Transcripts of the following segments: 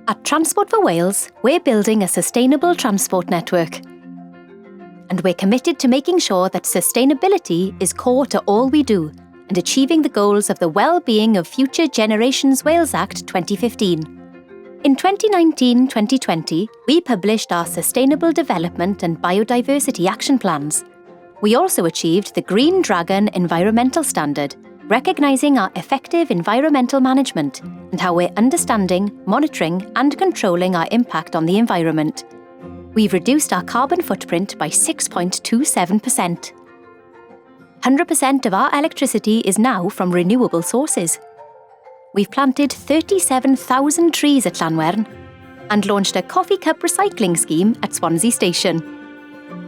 At Transport for Wales, we're building a sustainable transport network. And we're committed to making sure that sustainability is core to all we do and achieving the goals of the Wellbeing of Future Generations Wales Act 2015. In 2019-2020, we published our Sustainable Development and Biodiversity Action Plans. We also achieved the Green Dragon Environmental Standard, recognising our effective environmental management and how we're understanding, monitoring and controlling our impact on the environment. We've reduced our carbon footprint by 6.27%. 100% of our electricity is now from renewable sources. We've planted 37,000 trees at Llanwern and launched a coffee cup recycling scheme at Swansea Station.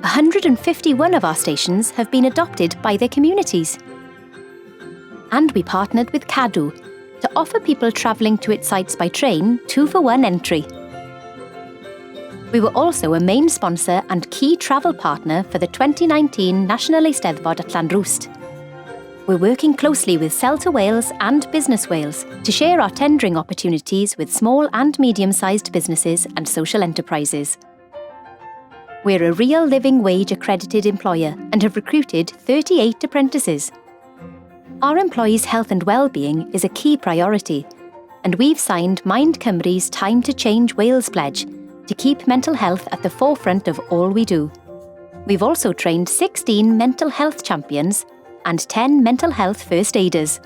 151 of our stations have been adopted by their communities. And we partnered with Cadw to offer people travelling to its sites by train 2-for-1 entry. We were also a main sponsor and key travel partner for the 2019 National Eisteddfod at Llanrwst. We're working closely with Celta Wales and Business Wales to share our tendering opportunities with small and medium-sized businesses and social enterprises. We're a real living wage accredited employer and have recruited 38 apprentices. Our employees' health and well-being is a key priority, and we've signed Mind Cymru's Time to Change Wales pledge to keep mental health at the forefront of all we do. We've also trained 16 mental health champions and 10 mental health first aiders.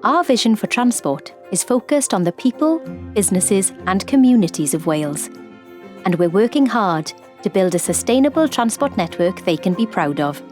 Our vision for transport is focused on the people, businesses and communities of Wales, and we're working hard to build a sustainable transport network they can be proud of.